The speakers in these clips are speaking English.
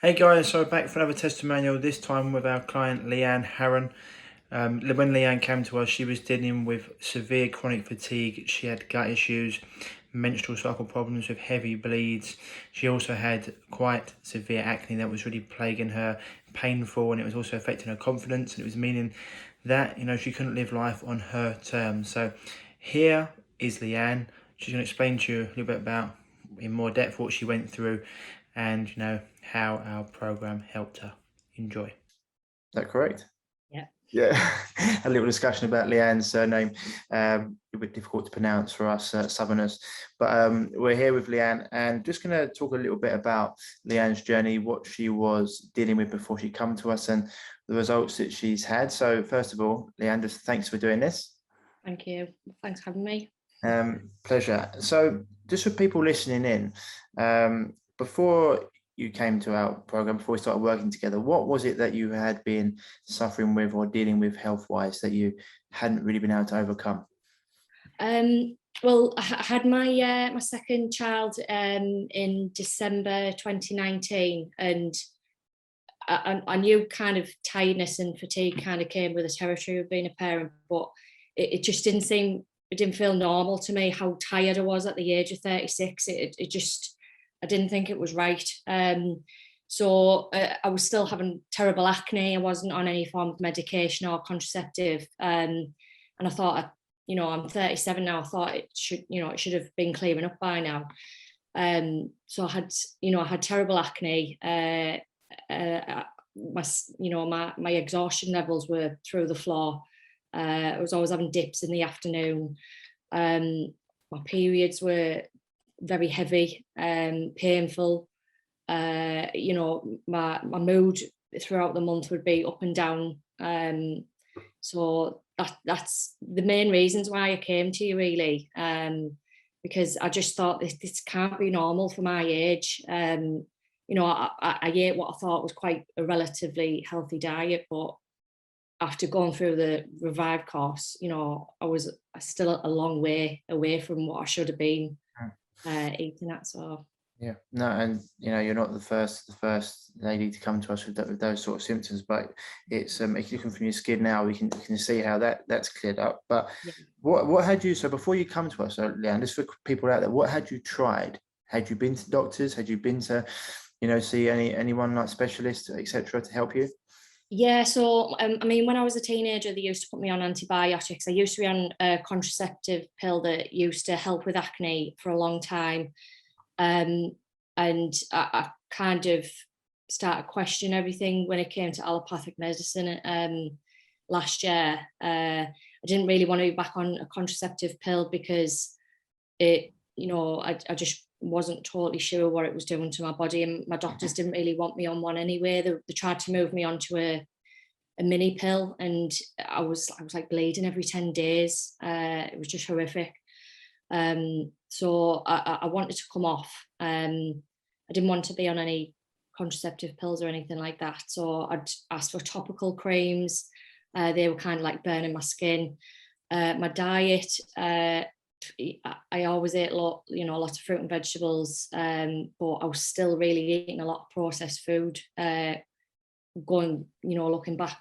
Hey guys, so back for another testimonial, this time with our client Leanne Haran. When Leanne came to us, she was dealing with severe chronic fatigue. She had gut issues, menstrual cycle problems with heavy bleeds. She also had quite severe acne that was really plaguing her, painful, and it was also affecting her confidence, and it was meaning that, she couldn't live life on her terms. So here is Leanne. She's going to explain to you a little bit about, in more depth, what she went through and how our program helped her. Enjoy. Is that correct? Yeah. Yeah. A little discussion about Leanne's surname. A bit difficult to pronounce for us Southerners, but we're here with Leanne and just going to talk a little bit about Leanne's journey, what she was dealing with before she come to us, and the results that she's had. So first of all, Leanne, just thanks for doing this. Thank you. Thanks for having me. Pleasure. So just for people listening in, before you came to our program, before we started working together, what was it that you had been suffering with or dealing with health-wise that you hadn't really been able to overcome? Well, I had my second child in December 2019, and I knew kind of tiredness and fatigue kind of came with the territory of being a parent, but it just didn't feel normal to me how tired I was at the age of 36. It just, I didn't think it was right. So I was still having terrible acne. I wasn't on any form of medication or contraceptive. And I thought, I'm 37 now. I thought it should have been clearing up by now. So I had terrible acne. My exhaustion levels were through the floor. I was always having dips in the afternoon. My periods were very heavy, painful. My mood throughout the month would be up and down. So that's the main reasons why I came to you, really, because I just thought this can't be normal for my age. I ate what I thought was quite a relatively healthy diet, but after going through the Revive course, I was still a long way away from what I should have been eating at. So Yeah, no, and you're not the first lady to come to us with those sort of symptoms, but it's if you look from your skin now, we can see how that's cleared up. But yeah. what had you, so before you come to us, Leanne, just for people out there, what had you tried? Had you been to doctors? Had you been to see anyone like specialists, etc., to help you? Yeah, so when I was a teenager, they used to put me on antibiotics. I used to be on a contraceptive pill that used to help with acne for a long time. And I kind of started questioning everything when it came to allopathic medicine last year. I didn't really want to be back on a contraceptive pill because I just wasn't totally sure what it was doing to my body, and my doctors didn't really want me on one anyway. They tried to move me onto a mini pill, and I was like bleeding every 10 days. It was just horrific. So I wanted to come off. I didn't want to be on any contraceptive pills or anything like that. So I'd asked for topical creams. They were kind of like burning my skin. My diet, I always ate a lot of fruit and vegetables, but I was still really eating a lot of processed food, looking back.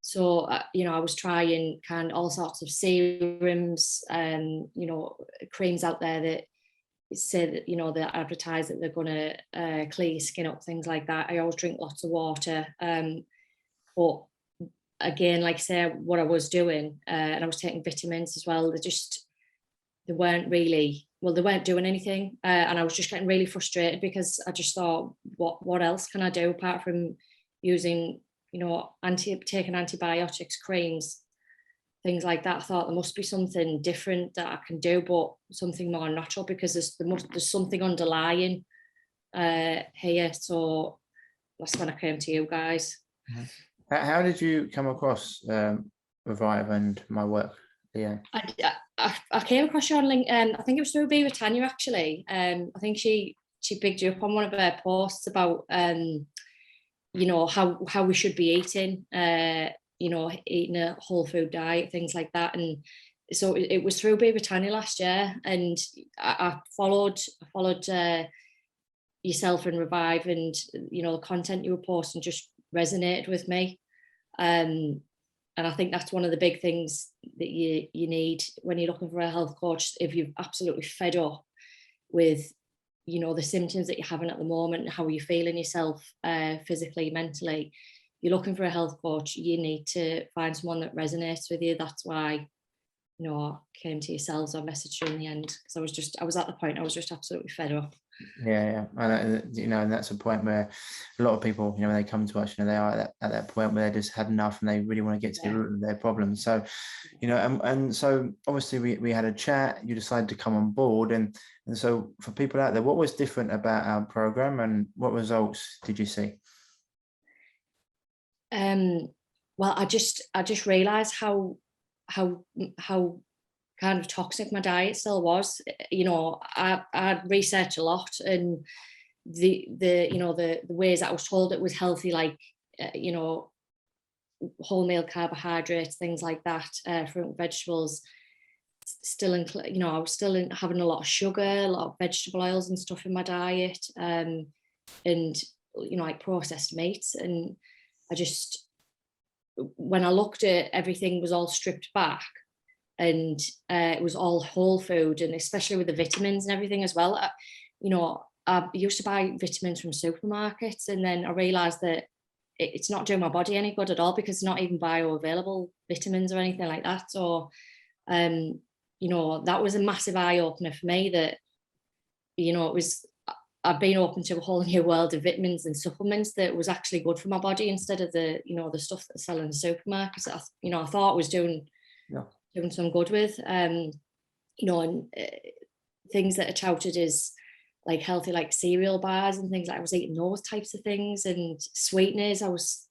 So I was trying kind of all sorts of serums, creams out there that say that, they advertise that they're going to clear your skin up, things like that. I always drink lots of water. But again, like I say, what I was doing, and I was taking vitamins as well, they weren't doing anything. And I was just getting really frustrated because I just thought, what else can I do apart from using, taking antibiotics, creams, things like that. I thought there must be something different that I can do, but something more natural, because there's something underlying here. So that's when I came to you guys. Mm-hmm. How did you come across Revive and my work, Leanne? I came across you on LinkedIn. I think it was through Beaver Tanya, actually. I think she picked you up on one of her posts about how we should be eating, eating a whole food diet, things like that. And so it was through Beaver Tanya last year, and I followed yourself and Revive, and you know, the content you were posting just resonated with me. And I think that's one of the big things that you need when you're looking for a health coach. If you're absolutely fed up with, you know, the symptoms that you're having at the moment, how you're feeling yourself, physically, mentally, you're looking for a health coach, you need to find someone that resonates with you. That's why, you know, I came to yourselves. I messaged you in the end because I was at the point, I was just absolutely fed up. Yeah, and you know, and that's a point where a lot of people, you know, when they come to us, you know, they are at that point where they just had enough and they really want to get to the root of their problems. So, you know, and so obviously we had a chat. You decided to come on board, and so for people out there, what was different about our program, and what results did you see? Well, I just realized how kind of toxic my diet still was. You know, I'd researched a lot, and the you know, the ways that I was told it was healthy, like you know, wholemeal carbohydrates, things like that, fruit and vegetables. Still you know, I was still having a lot of sugar, a lot of vegetable oils and stuff in my diet, and you know, like processed meats. And I just, when I looked at everything was all stripped back, and it was all whole food, and especially with the vitamins and everything as well. You know, I used to buy vitamins from supermarkets, and then I realized that it's not doing my body any good at all, because it's not even bioavailable vitamins or anything like that. So, you know, that was a massive eye opener for me, that, you know, I've been open to a whole new world of vitamins and supplements that was actually good for my body, instead of the, you know, the stuff that's selling in the supermarkets. You know, I thought I was doing some good with, you know, and things that are touted as like healthy, like cereal bars and things. Like I was eating those types of things, and sweeteners. I was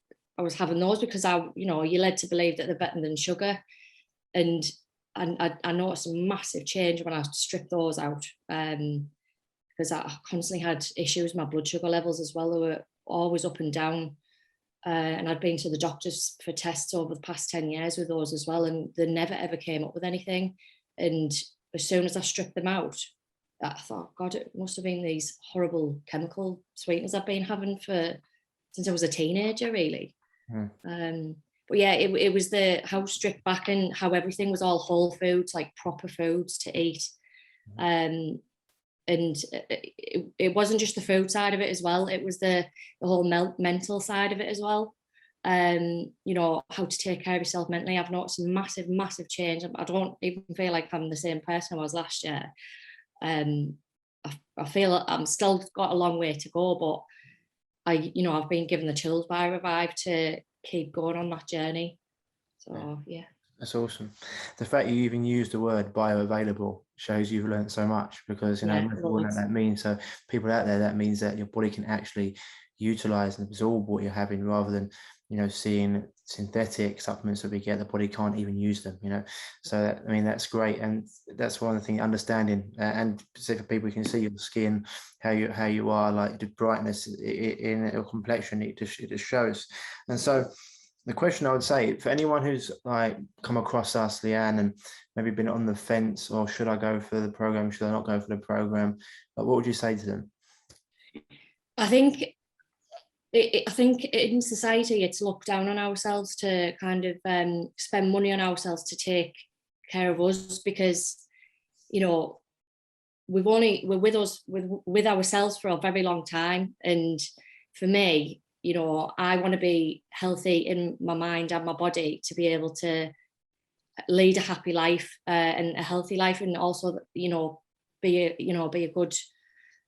having those because you know, you're led to believe that they're better than sugar, and I noticed a massive change when I stripped those out, because I constantly had issues with my blood sugar levels as well. They were always up and down. And I'd been to the doctors for tests over the past 10 years with those as well, and they never ever came up with anything. And as soon as I stripped them out, I thought, God, it must have been these horrible chemical sweeteners I've been having since I was a teenager, really. But yeah, it was how stripped back, and how everything was all whole foods, like proper foods to eat. And it wasn't just the food side of it as well. It was the whole mental side of it as well. You know, how to take care of yourself mentally. I've noticed a massive change. I don't even feel like I'm the same person I was last year. I feel I'm still got a long way to go, but you know, I've been given the tools by Revive to keep going on that journey. So yeah. That's awesome. The fact you even used the word bioavailable shows you've learned so much, because, you know, what that means. So people out there, that means that your body can actually utilize and absorb what you're having, rather than, you know, seeing synthetic supplements that we get, the body can't even use them, you know. So that, I mean, that's great. And that's one of the things, understanding, and for people, you can see your skin, how you are, like the brightness in your complexion, it just shows. And so the question I would say, for anyone who's like come across us, Leanne, and maybe been on the fence, or should I go for the program, should I not go for the program, what would you say to them? I think in society it's looked down on ourselves to kind of spend money on ourselves to take care of us, because, you know, we're with ourselves for a very long time. And for me, you know, I want to be healthy in my mind and my body to be able to lead a happy life, and a healthy life, and also, you know, be a good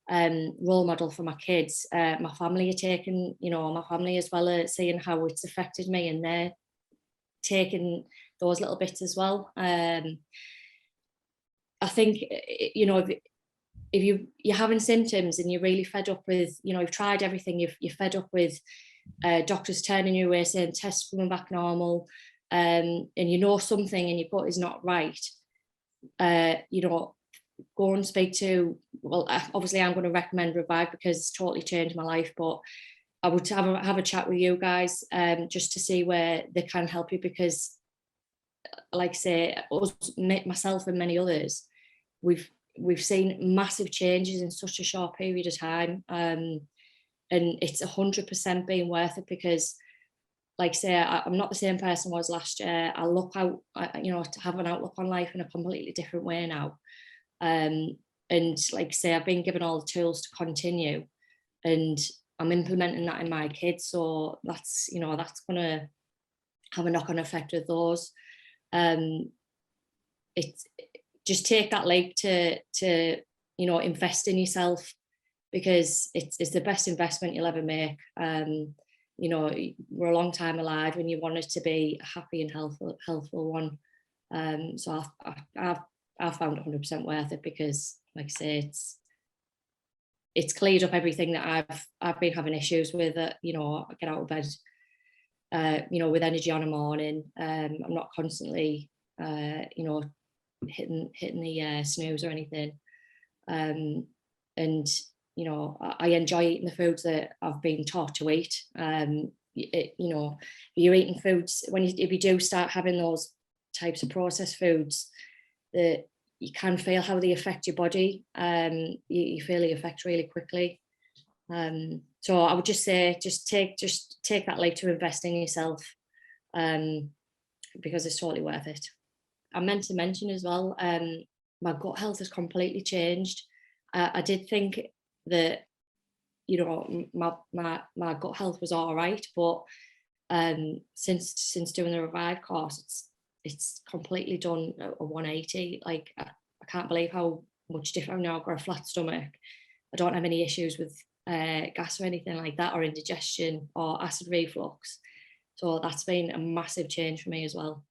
role model for my kids. My family are taking, you know, my family as well are seeing how it's affected me, and they're taking those little bits as well. I think, you know, if you're having symptoms and you're really fed up with, you know, you've tried everything, you're fed up with doctors turning you away, saying tests coming back normal, and you know something in your gut is not right, you know, go and speak to, well, obviously I'm going to recommend Revive because it's totally changed my life, but I would have a chat with you guys, just to see where they can help you, because like I say, myself and many others, we've we've seen massive changes in such a short period of time, and it's 100% been worth it, because like I say, I'm not the same person I was last year. I look out, to have an outlook on life in a completely different way now. And like I say, I've been given all the tools to continue, and I'm implementing that in my kids. So that's going to have a knock-on effect with those. It's just take that leap to invest in yourself, because it's the best investment you'll ever make. We're a long time alive, and you want it to be a happy and healthful one. So I've found it 100% worth it, because like I say, it's cleared up everything that I've been having issues with. I get out of bed with energy on a morning. I'm not constantly hitting the snooze or anything. And I enjoy eating the foods that I've been taught to eat. You're eating foods, if you do start having those types of processed foods, that you can feel how they affect your body. You feel the effect really quickly. So I would just say, just take that leap to invest in yourself, because it's totally worth it. I meant to mention as well, my gut health has completely changed. I did think that my gut health was all right, but since doing the Revive course, it's completely done a 180. Like I can't believe how much different. Now I've got a flat stomach. I don't have any issues with gas or anything like that, or indigestion or acid reflux. So that's been a massive change for me as well.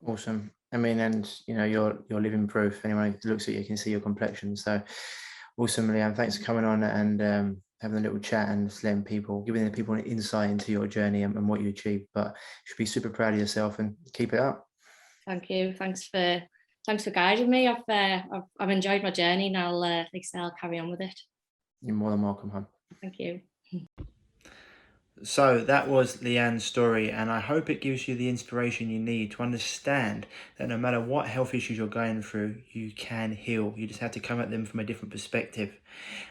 Awesome. I mean, and you're living proof. Anyone who looks at you can see your complexion. So awesome, Leanne. Thanks for coming on and having a little chat and just giving the people an insight into your journey and what you achieved. But you should be super proud of yourself and keep it up. Thank you. Thanks for guiding me. I've enjoyed my journey, and I'll carry on with it. You're more than welcome, hon. Thank you. So that was Leanne's story, and I hope it gives you the inspiration you need to understand that no matter what health issues you're going through, you can heal. You just have to come at them from a different perspective.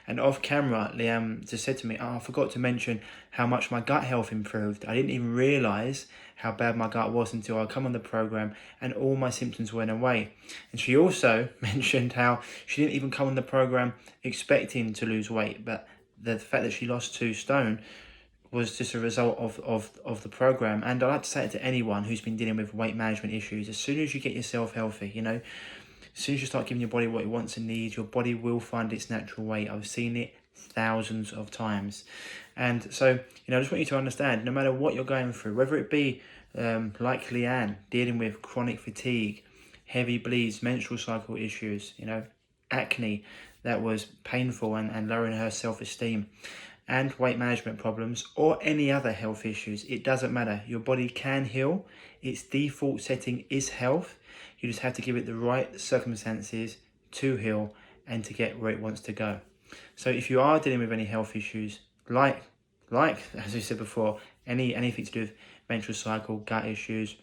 And off camera, Leanne just said to me, I forgot to mention how much my gut health improved. I didn't even realise how bad my gut was until I come on the program and all my symptoms went away. And she also mentioned how she didn't even come on the program expecting to lose weight, but the fact that she lost 2 stone was just a result of the program. And I like to say it to anyone who's been dealing with weight management issues: as soon as you get yourself healthy, as soon as you start giving your body what it wants and needs, your body will find its natural weight. I've seen it thousands of times. And so, I just want you to understand, no matter what you're going through, whether it be like Leanne, dealing with chronic fatigue, heavy bleeds, menstrual cycle issues, acne that was painful and lowering her self-esteem, and weight management problems, or any other health issues, it doesn't matter. Your body can heal. Its default setting is health. You just have to give it the right circumstances to heal and to get where it wants to go. So if you are dealing with any health issues, like as we said before, anything to do with menstrual cycle, gut issues,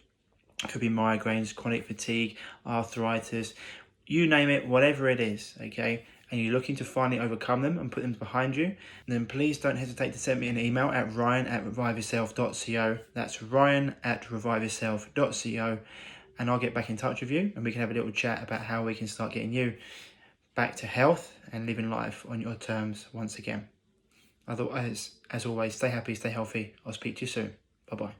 could be migraines, chronic fatigue, arthritis, you name it, whatever it is, okay, and you're looking to finally overcome them and put them behind you, then please don't hesitate to send me an email at ryan@reviveyourself.co. That's ryan@reviveyourself.co, and I'll get back in touch with you and we can have a little chat about how we can start getting you back to health and living life on your terms once again. Otherwise, as always, stay happy, stay healthy. I'll speak to you soon. Bye-bye.